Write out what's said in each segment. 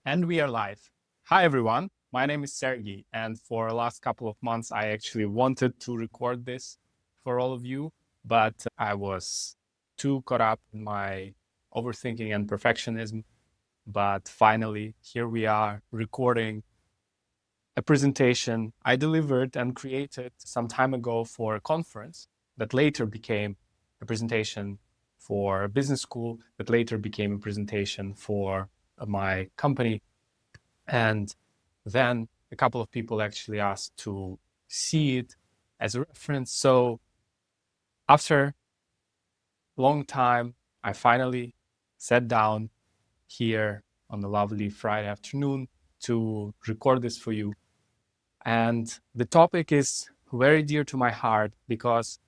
And we are live. Hi, everyone. My name is Sergii. And for the last couple of months, I actually wanted to record this for all of you, but I was too caught up in my overthinking and perfectionism. But finally, here we are recording a presentation I delivered and created some time ago for a conference that later became a presentation for a business school, that later became a presentation for my company. And then a couple of people actually asked to see it as a reference. So after a long time, I finally sat down here on a lovely Friday afternoon to record this for you. And the topic is very dear to my heart because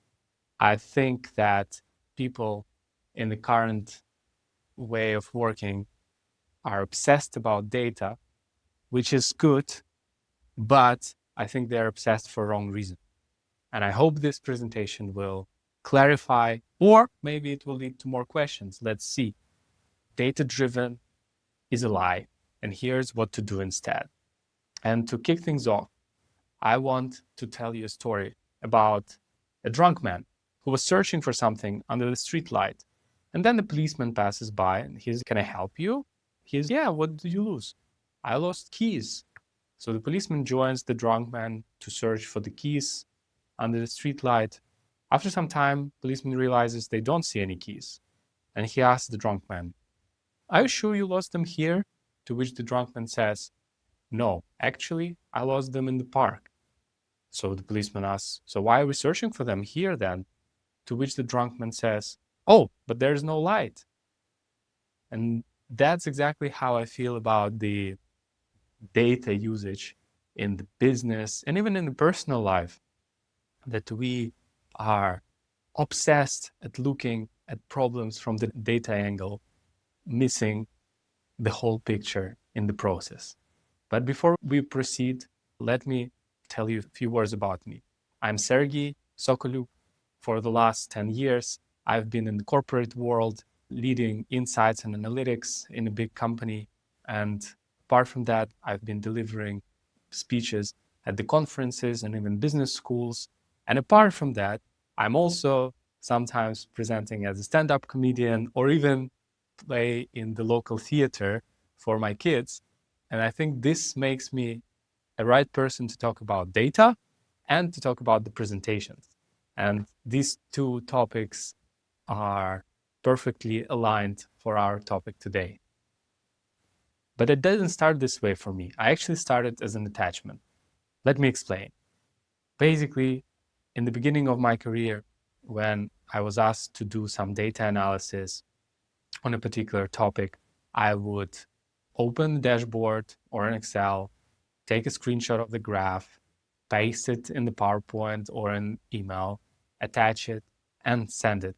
I think that people in the current way of working are obsessed about data, which is good, but I think they're obsessed for wrong reason. And I hope this presentation will clarify, or maybe it will lead to more questions. Let's see. Data-driven is a lie, and here's what to do instead. And to kick things off, I want to tell you a story about a drunk man who was searching for something under the streetlight. And then the policeman passes by and he's, "Can I help you?" He's, "Yeah, what did you lose?" "I lost keys." So the policeman joins the drunk man to search for the keys under the streetlight. After some time, policeman realizes they don't see any keys. And he asks the drunk man, "Are you sure you lost them here?" To which the drunk man says, "No, actually, I lost them in the park." So the policeman asks, "So why are we searching for them here then?" To which the drunk man says, "Oh, but there's no light." And that's exactly how I feel about the data usage in the business and even in the personal life, that we are obsessed at looking at problems from the data angle, missing the whole picture in the process. But before we proceed, let me tell you a few words about me. I'm Sergei Sokoluk. For the last 10 years, I've been in the corporate world, leading insights and analytics in a big company. And apart from that, I've been delivering speeches at the conferences and even business schools. And apart from that, I'm also sometimes presenting as a stand-up comedian or even play in the local theater for my kids. And I think this makes me a right person to talk about data and to talk about the presentations. And these two topics are perfectly aligned for our topic today. But it didn't start this way for me. I actually started as an attachment. Let me explain. Basically, in the beginning of my career, when I was asked to do some data analysis on a particular topic, I would open the dashboard or an Excel, take a screenshot of the graph, paste it in the PowerPoint or an email, attach it, and send it,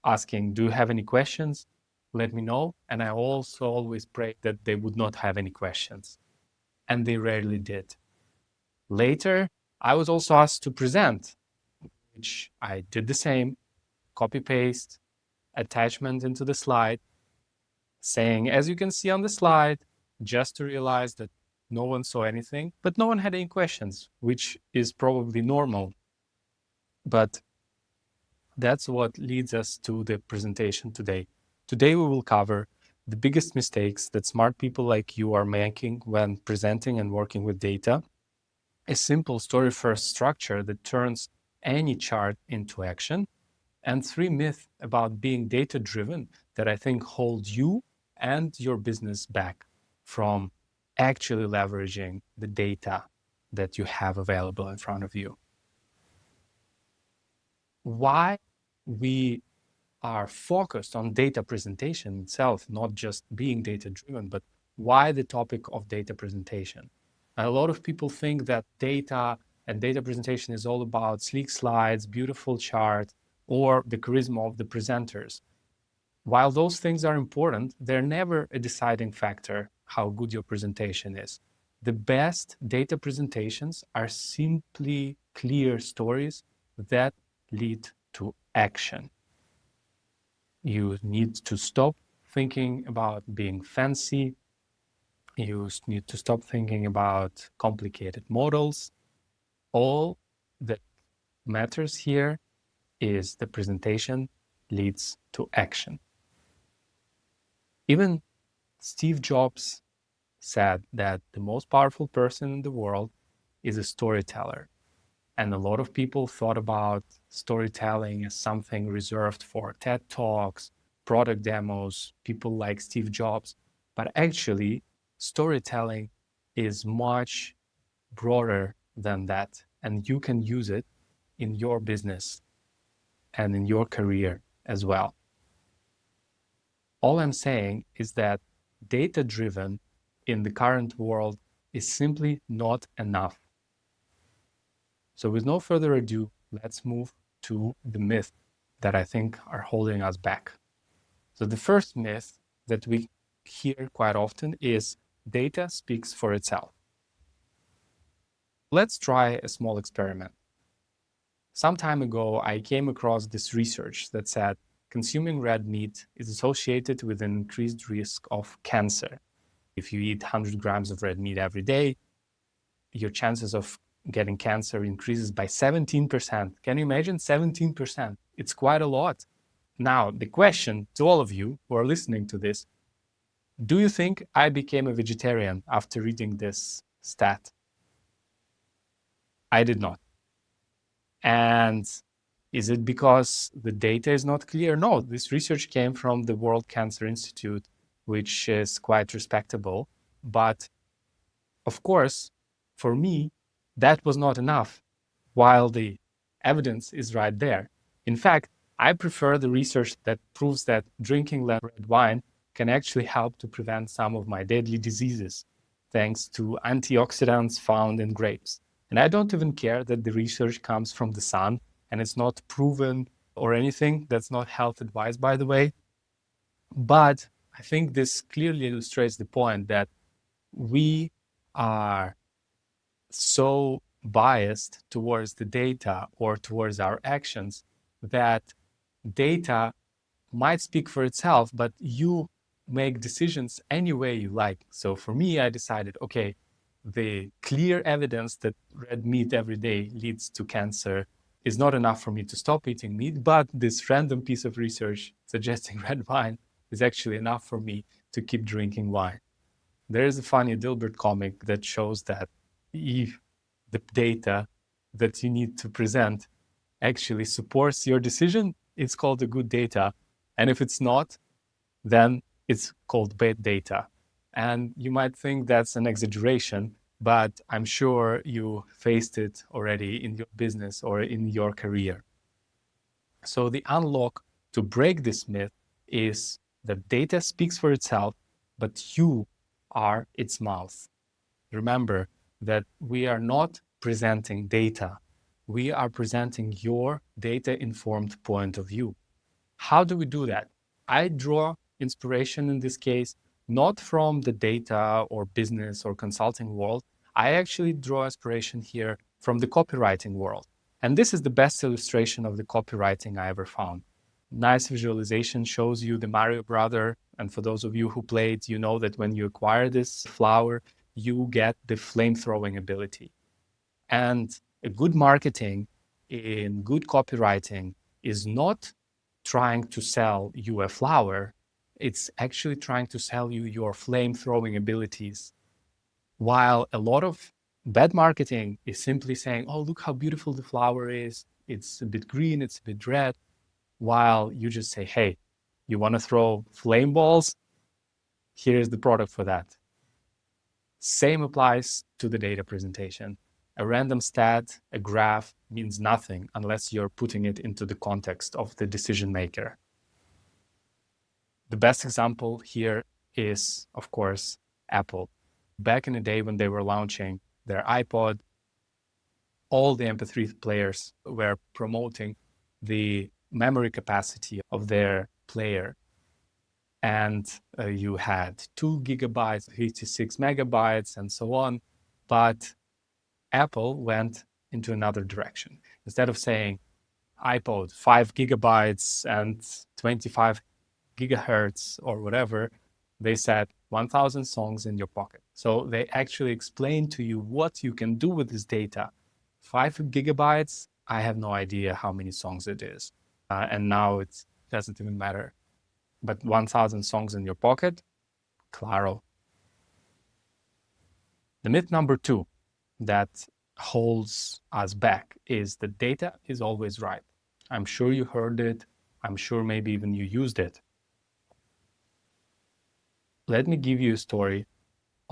asking, "Do you have any questions? Let me know." And I also always prayed that they would not have any questions. And they rarely did. Later, I was also asked to present, which I did the same, copy paste, attachment into the slide, saying, "As you can see on the slide," just to realize that no one saw anything, but no one had any questions, which is probably normal. But that's what leads us to the presentation today. Today, we will cover the biggest mistakes that smart people like you are making when presenting and working with data, a simple story-first structure that turns any chart into action, and 3 myths about being data-driven that I think hold you and your business back from actually leveraging the data that you have available in front of you. Why we are focused on data presentation itself, not just being data-driven, but why the topic of data presentation. A lot of people think that data and data presentation is all about sleek slides, beautiful charts, or the charisma of the presenters. While those things are important, they're never a deciding factor how good your presentation is. The best data presentations are simply clear stories that lead to action. You need to stop thinking about being fancy. You need to stop thinking about complicated models. All that matters here is the presentation leads to action. Even Steve Jobs said that the most powerful person in the world is a storyteller. And a lot of people thought about storytelling as something reserved for TED Talks, product demos, people like Steve Jobs. But actually, storytelling is much broader than that. And you can use it in your business and in your career as well. All I'm saying is that data-driven in the current world is simply not enough. So with no further ado, let's move to the myth that I think are holding us back. So the first myth that we hear quite often is data speaks for itself. Let's try a small experiment. Some time ago, I came across this research that said consuming red meat is associated with an increased risk of cancer. If you eat 100 grams of red meat every day, your chances of getting cancer increases by 17%. Can you imagine 17%? It's quite a lot. Now, the question to all of you who are listening to this, do you think I became a vegetarian after reading this stat? I did not. And is it because the data is not clear? No, this research came from the World Cancer Institute, which is quite respectable. But of course, for me, that was not enough, while the evidence is right there. In fact, I prefer the research that proves that drinking red wine can actually help to prevent some of my deadly diseases, thanks to antioxidants found in grapes. And I don't even care that the research comes from the sun and it's not proven or anything. That's not health advice, by the way. But I think this clearly illustrates the point that we are so biased towards the data or towards our actions that data might speak for itself, but you make decisions any way you like. So for me, I decided, okay, the clear evidence that red meat every day leads to cancer is not enough for me to stop eating meat, but this random piece of research suggesting red wine is actually enough for me to keep drinking wine. There is a funny Dilbert comic that shows that if the data that you need to present actually supports your decision, it's called a good data. And if it's not, then it's called bad data. And you might think that's an exaggeration, but I'm sure you faced it already in your business or in your career. So the unlock to break this myth is that data speaks for itself, but you are its mouth. Remember that we are not presenting data. We are presenting your data-informed point of view. How do we do that? I draw inspiration in this case, not from the data or business or consulting world. I actually draw inspiration here from the copywriting world. And this is the best illustration of the copywriting I ever found. Nice visualization shows you the Mario brother. And for those of you who played, you know that when you acquire this flower, you get the flame-throwing ability. And a good marketing in good copywriting is not trying to sell you a flower. It's actually trying to sell you your flame-throwing abilities. While a lot of bad marketing is simply saying, oh, look how beautiful the flower is. It's a bit green, it's a bit red. While you just say, hey, you want to throw flame balls? Here's the product for that. Same applies to the data presentation. A random stat, a graph means nothing unless you're putting it into the context of the decision maker. The best example here is, of course, Apple. Back in the day when they were launching their iPod, all the MP3 players were promoting the memory capacity of their player. And you had 2 gigabytes, 56 megabytes, and so on. But Apple went into another direction. Instead of saying iPod 5 gigabytes and 25 gigahertz or whatever, they said 1,000 songs in your pocket. So they actually explain to you what you can do with this data. 5 GB, I have no idea how many songs it is. And now it doesn't even matter. But 1,000 songs in your pocket, claro. The myth number 2 that holds us back is that data is always right. I'm sure you heard it. I'm sure maybe even you used it. Let me give you a story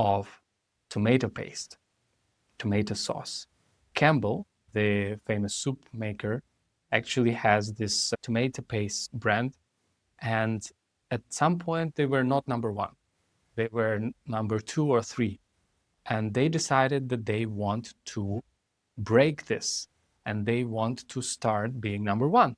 of tomato paste, tomato sauce. Campbell, the famous soup maker, actually has this tomato paste brand. And at some point, they were not number 1. They were number 2 or 3. And they decided that they want to break this and they want to start being number 1.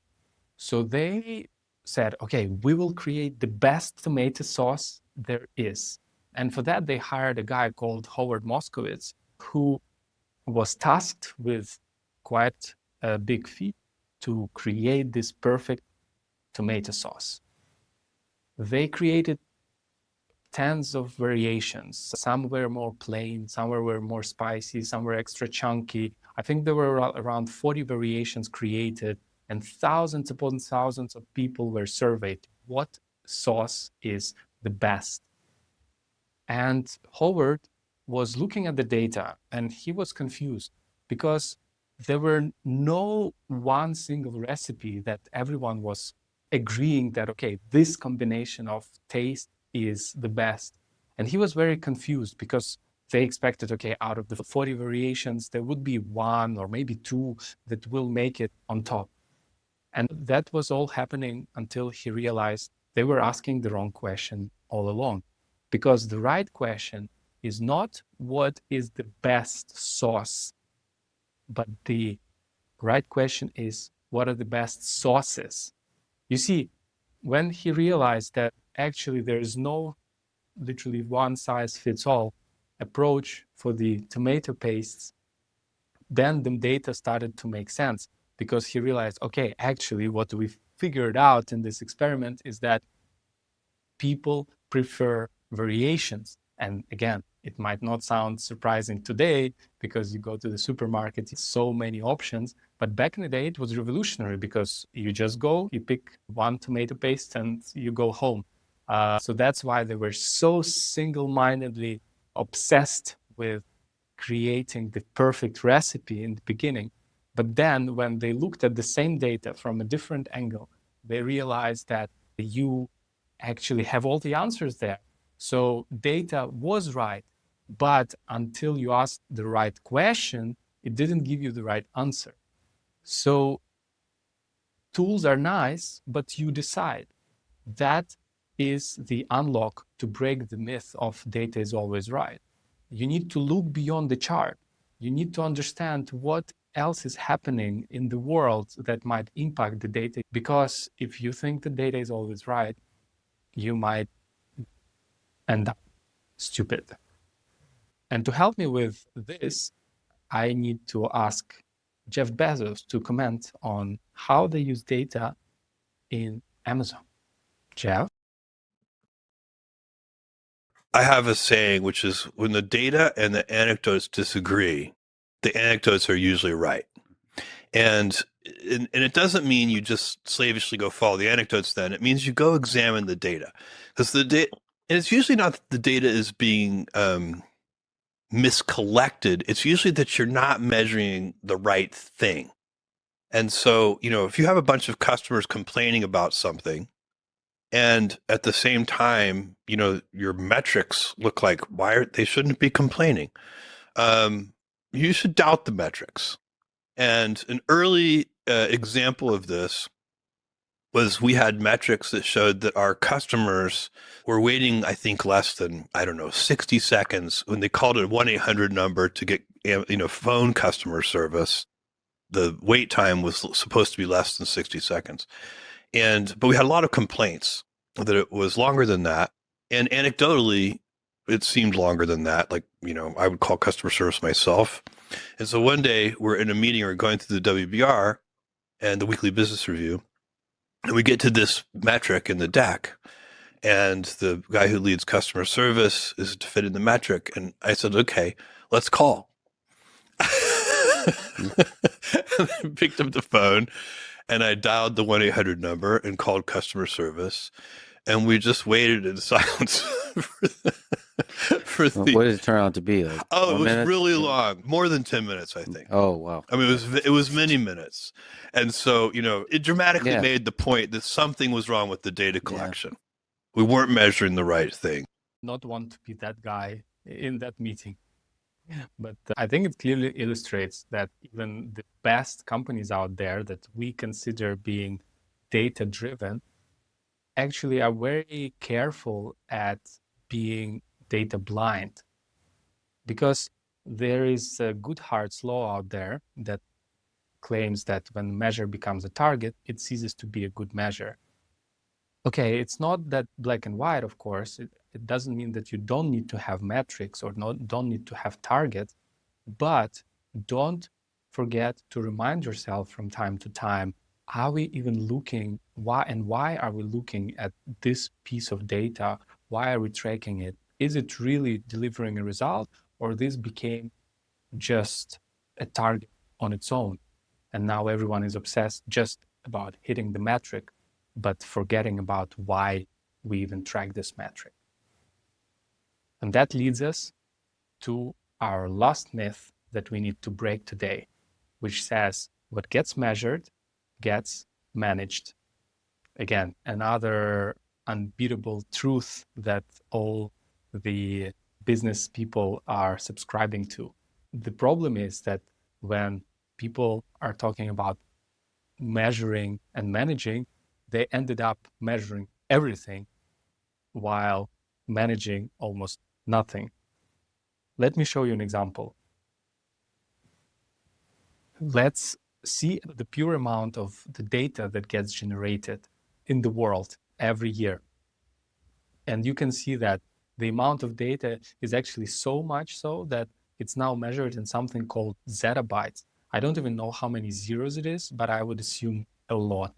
So they said, okay, we will create the best tomato sauce there is. And for that, they hired a guy called Howard Moskowitz, who was tasked with quite a big feat to create this perfect tomato sauce. They created tens of variations. Some were more plain, some were more spicy, some were extra chunky. I think there were around 40 variations created, and thousands upon thousands of people were surveyed. What sauce is the best? And Howard was looking at the data and he was confused because there were no one single recipe that everyone was agreeing that, okay, this combination of taste is the best. And he was very confused because they expected, okay, out of the 40 variations, there would be 1 or maybe 2 that will make it on top. And that was all happening until he realized they were asking the wrong question all along. Because the right question is not what is the best sauce, but the right question is what are the best sauces? You see, when he realized that actually there is no literally one size fits all approach for the tomato pastes, then the data started to make sense because he realized, okay, actually what we figured out in this experiment is that people prefer variations. And again, it might not sound surprising today because you go to the supermarket, so many options. But back in the day, it was revolutionary because you just go, you pick 1 tomato paste and you go home. So that's why they were so single-mindedly obsessed with creating the perfect recipe in the beginning. But then when they looked at the same data from a different angle, they realized that you actually have all the answers there. So data was right, but until you asked the right question, it didn't give you the right answer. So tools are nice, but you decide. That is the unlock to break the myth of data is always right. You need to look beyond the chart. You need to understand what else is happening in the world that might impact the data. Because if you think the data is always right, you might end up stupid. And to help me with this, I need to ask Jeff Bezos to comment on how they use data in Amazon. Jeff? I have a saying, which is when the data and the anecdotes disagree, the anecdotes are usually right. And it doesn't mean you just slavishly go follow the anecdotes then. It means you go examine the data. Because the data, and it's usually not that the data is being miscollected. It's usually that you're not measuring the right thing. And so, if you have a bunch of customers complaining about something, and at the same time, your metrics look like they shouldn't be complaining. You should doubt the metrics. And an early example of this was we had metrics that showed that our customers were waiting, I think, less than, 60 seconds when they called a 1-800 number to get, phone customer service. The wait time was supposed to be less than 60 seconds. But we had a lot of complaints that it was longer than that. And anecdotally, it seemed longer than that. Like, I would call customer service myself. And so one day we're in a meeting or going through the WBR and the weekly business review, and we get to this metric in the deck. and the guy who leads customer service is to fit in the metric. And I said, okay, let's call. And I picked up the phone and I dialed the 1-800 number and called customer service. And we just waited in silence for What the. did it turn out to be? Like Oh, it 4 was minutes? really long, more than 10 minutes, I think. Oh, wow. I mean, it was many minutes. And so, it dramatically Yeah. made the point that something was wrong with the data collection. We weren't measuring the right thing. Not want to be that guy in that meeting. But I think it clearly illustrates that even the best companies out there that we consider being data-driven actually are very careful at being data blind. Because there is a good Hart's law out there that claims that when a measure becomes a target, it ceases to be a good measure. Okay, it's not that black and white, of course. It doesn't mean that you don't need to have metrics or don't need to have targets, but don't forget to remind yourself from time to time, are we even looking, why are we looking at this piece of data? Why are we tracking it? Is it really delivering a result, or this became just a target on its own? And now everyone is obsessed just about hitting the metric, but forgetting about why we even track this metric. And that leads us to our last myth that we need to break today, which says what gets measured gets managed. Again, another unbeatable truth that all the business people are subscribing to. The problem is that when people are talking about measuring and managing, they ended up measuring everything while managing almost nothing. Let me show you an example. Let's see the pure amount of the data that gets generated in the world every year. And you can see that the amount of data is actually so much so that it's now measured in something called zettabytes. I don't even know how many zeros it is, but I would assume a lot.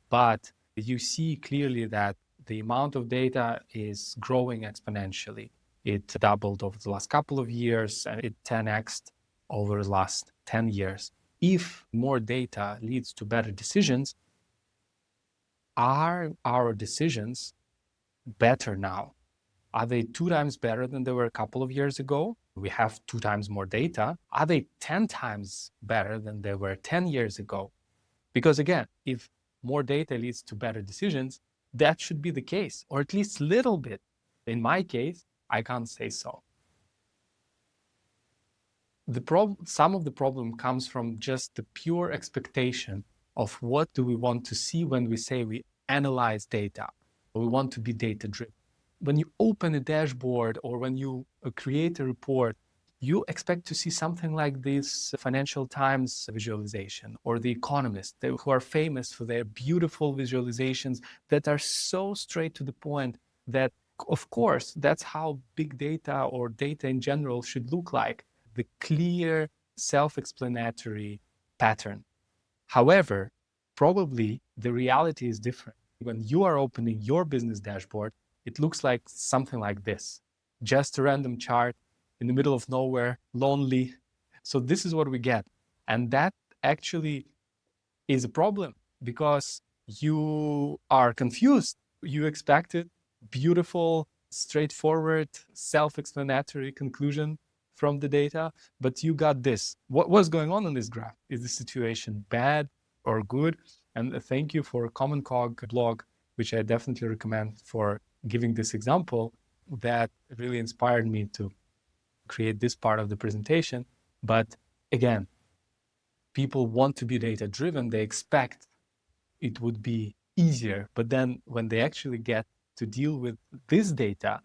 But you see clearly that the amount of data is growing exponentially. It doubled over the last couple of years and it 10x'd over the last 10 years. If more data leads to better decisions, are our decisions better now? Are they 2 times better than they were a couple of years ago? We have 2 times more data. Are they 10 times better than they were 10 years ago? Because again, if more data leads to better decisions, that should be the case, or at least a little bit. In my case, I can't say so. Some of the problem comes from just the pure expectation of what do we want to see when we say we analyze data. We want to be data-driven. When you open a dashboard or when you create a report, you expect to see something like this Financial Times visualization or The Economist, who are famous for their beautiful visualizations that are so straight to the point that, of course, that's how big data or data in general should look like, the clear, self-explanatory pattern. However, probably the reality is different. When you are opening your business dashboard, it looks like something like this, just a random chart in the middle of nowhere, lonely. So this is what we get. And that actually is a problem because you are confused. You expected beautiful, straightforward, self-explanatory conclusion from the data, but you got this. What was going on in this graph? Is the situation bad or good? And thank you for Common Cog blog, which I definitely recommend for giving this example. That really inspired me to create this part of the presentation. But again, people want to be data driven. They expect it would be easier. But then when they actually get to deal with this data,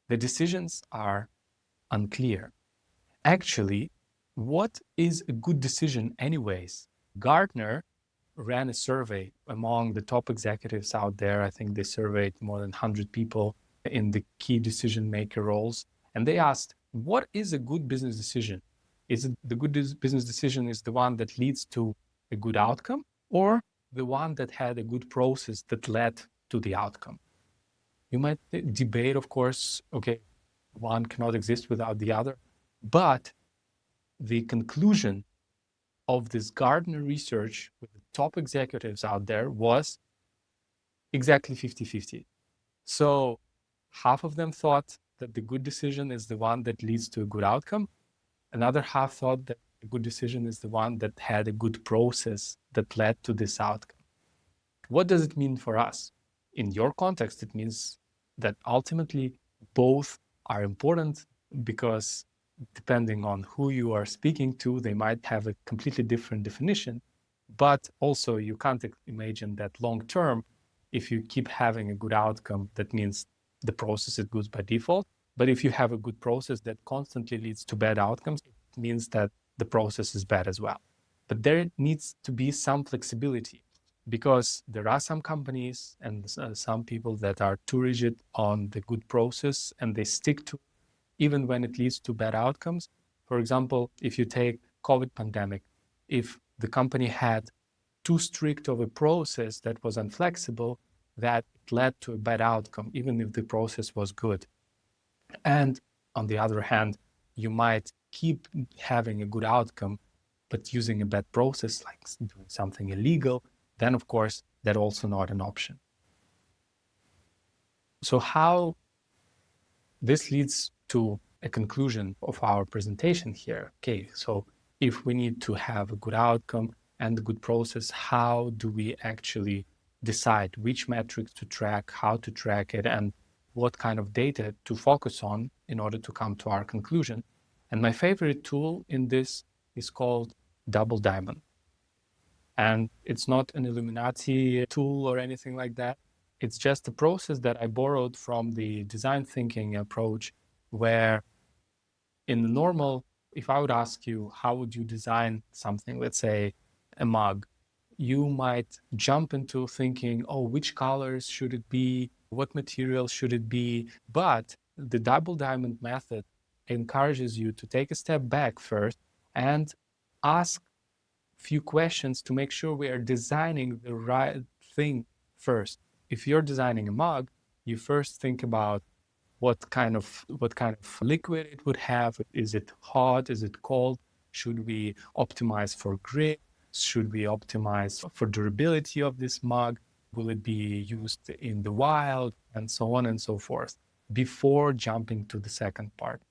the decisions are unclear. Actually, what is a good decision anyways? Gartner ran a survey among the top executives out there. I think they surveyed more than 100 people in the key decision maker roles. And they asked, what is a good business decision? Is it the good business decision is the one that leads to a good outcome, or the one that had a good process that led to the outcome? You might debate, of course, okay, one cannot exist without the other, but the conclusion of this Gardner research with the top executives out there was exactly 50-50. So half of them thought that the good decision is the one that leads to a good outcome. Another half thought that a good decision is the one that had a good process that led to this outcome. What does it mean for us? In your context, it means that ultimately both are important, because depending on who you are speaking to, they might have a completely different definition. But also, you can't imagine that long term, if you keep having a good outcome, that means the process is good by default. But if you have a good process that constantly leads to bad outcomes, it means that the process is bad as well. But there needs to be some flexibility, because there are some companies and some people that are too rigid on the good process and they stick to even when it leads to bad outcomes. For example, if you take COVID pandemic, if the company had too strict of a process that was inflexible, that it led to a bad outcome, even if the process was good. And on the other hand, you might keep having a good outcome, but using a bad process, like doing something illegal, then of course, that's also not an option. So how this leads to a conclusion of our presentation here. Okay, so if we need to have a good outcome and a good process, how do we actually decide which metrics to track, how to track it, and what kind of data to focus on in order to come to our conclusion? And my favorite tool in this is called Double Diamond. And it's not an Illuminati tool or anything like that. It's just a process that I borrowed from the design thinking approach, where in the normal, if I would ask you, how would you design something, let's say a mug, you might jump into thinking, oh, which colors should it be? What material should it be? But the double diamond method encourages you to take a step back first and ask few questions to make sure we are designing the right thing first. If you're designing a mug, you first think about what kind of liquid it would have. Is it hot? Is it cold? Should we optimize for grip? Should we optimize for durability of this mug? Will it be used in the wild? And so on and so forth, before jumping to the second part.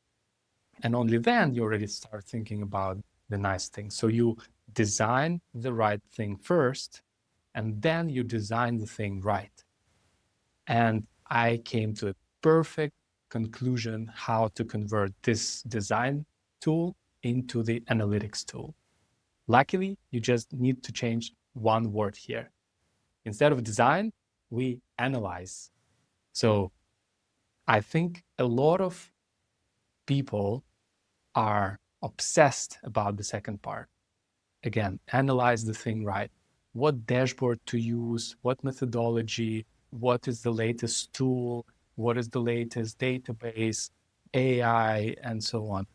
And only then you already start thinking about the nice things. So you design the right thing first, and then you design the thing right. And I came to a perfect conclusion how to convert this design tool into the analytics tool. Luckily, you just need to change one word here. Instead of design, we analyze. So I think a lot of people are obsessed about the second part. Again, analyze the thing right. What dashboard to use, what methodology, what is the latest tool, what is the latest database, AI, and so on.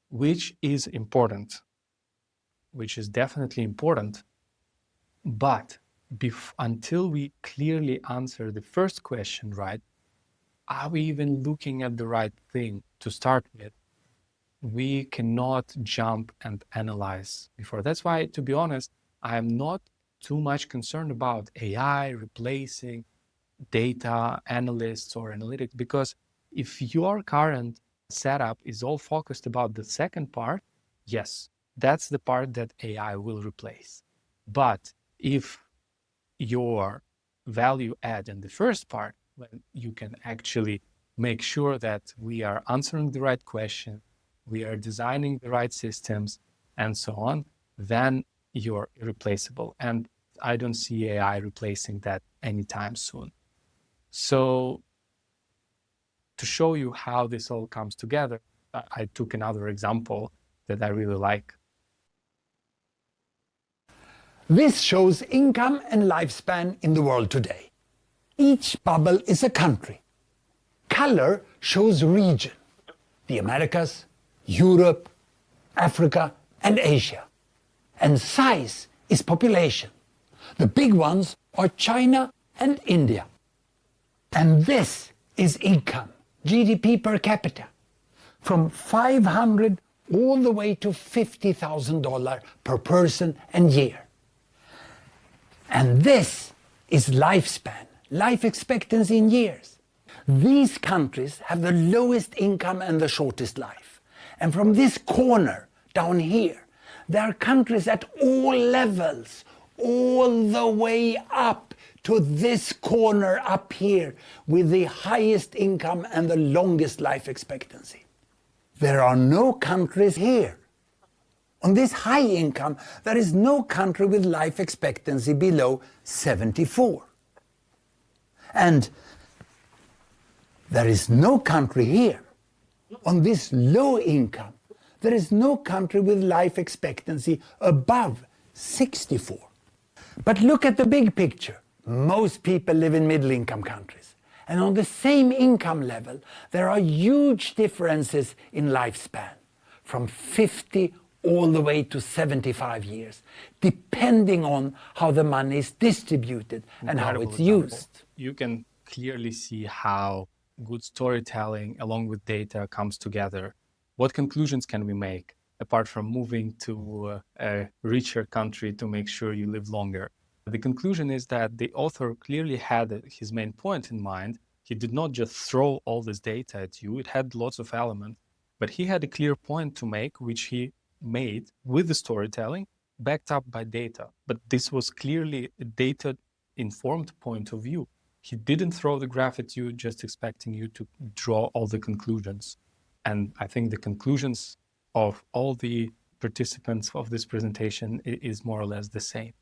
Which is important, which is definitely important. But until we clearly answer the first question right, are we even looking at the right thing to start with? We cannot jump and analyze before. That's why, to be honest, I am not too much concerned about AI replacing data analysts or analytics, because if your current setup is all focused about the second part, yes, that's the part that AI will replace. But if your value add in the first part, when you can actually make sure that we are answering the right question, we are designing the right systems, and so on, then you're irreplaceable. And I don't see AI replacing that anytime soon. So to show you how this all comes together, I took another example that I really like. This shows income and lifespan in the world today. Each bubble is a country. Color shows region: the Americas, Europe, Africa, and Asia. And size is population. The big ones are China and India. And this is income, GDP per capita, from $500 all the way to $50,000 per person and year. And this is lifespan, life expectancy in years. These countries have the lowest income and the shortest life. And from this corner down here, there are countries at all levels, all the way up to this corner up here with the highest income and the longest life expectancy. There are no countries here. On this high income, there is no country with life expectancy below 74. And there is no country here. On this low income, there is no country with life expectancy above 64. But look at the big picture. Most people live in middle-income countries. And on the same income level, there are huge differences in lifespan, from 50 all the way to 75 years, depending on how the money is distributed and how it's used. You can clearly see how good storytelling along with data comes together. What conclusions can we make, apart from moving to a richer country to make sure you live longer? The conclusion is that the author clearly had his main point in mind. He did not just throw all this data at you. It had lots of elements, but he had a clear point to make, which he made with the storytelling backed up by data. But this was clearly a data-informed point of view. He didn't throw the graph at you just expecting you to draw all the conclusions. And I think the conclusions of all the participants of this presentation is more or less the same.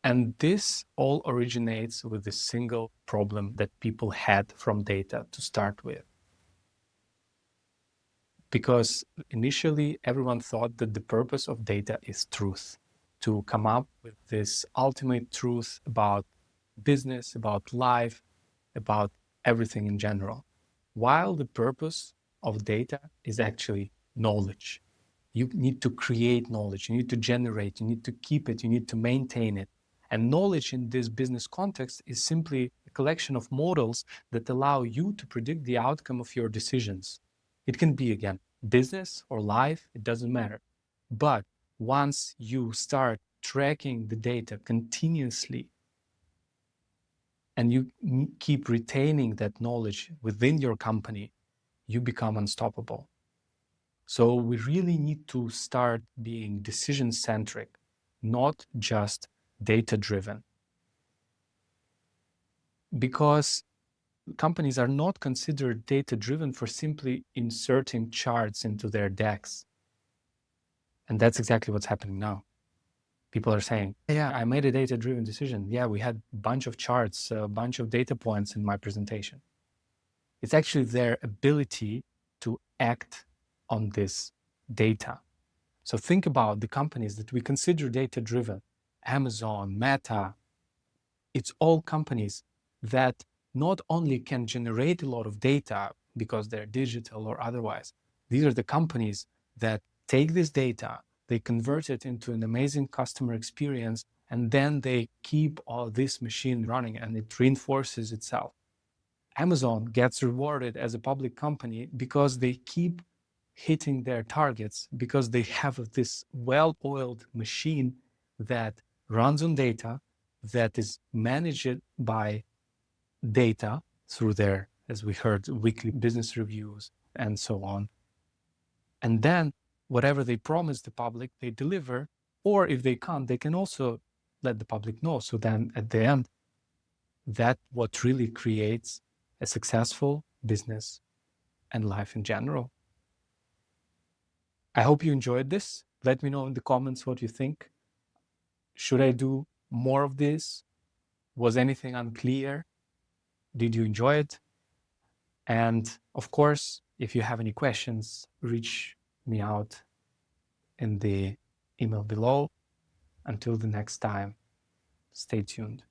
And this all originates with a single problem that people had from data to start with. Because initially everyone thought that the purpose of data is truth, to come up with this ultimate truth about business, about life, about everything in general. While the purpose of data is actually knowledge. You need to create knowledge, you need to generate, you need to keep it, you need to maintain it. And knowledge in this business context is simply a collection of models that allow you to predict the outcome of your decisions. It can be, again, business or life, it doesn't matter. But once you start tracking the data continuously and you keep retaining that knowledge within your company, you become unstoppable. So we really need to start being decision-centric, not just data-driven. Because companies are not considered data-driven for simply inserting charts into their decks. And that's exactly what's happening now. People are saying, yeah, I made a data-driven decision. Yeah, we had a bunch of charts, a bunch of data points in my presentation. It's actually their ability to act on this data. So think about the companies that we consider data-driven. Amazon, Meta, it's all companies that not only can generate a lot of data because they're digital or otherwise. These are the companies that take this data, they convert it into an amazing customer experience, and then they keep all this machine running and it reinforces itself. Amazon gets rewarded as a public company because they keep hitting their targets, because they have this well-oiled machine that runs on data, that is managed by data through their, as we heard, weekly business reviews and so on. And then whatever they promise the public, they deliver, or if they can't, they can also let the public know. So then at the end, that's what really creates a successful business and life in general. I hope you enjoyed this. Let me know in the comments what you think. Should I do more of this? Was anything unclear? Did you enjoy it? And of course, if you have any questions, reach me out in the email below. Until the next time, stay tuned.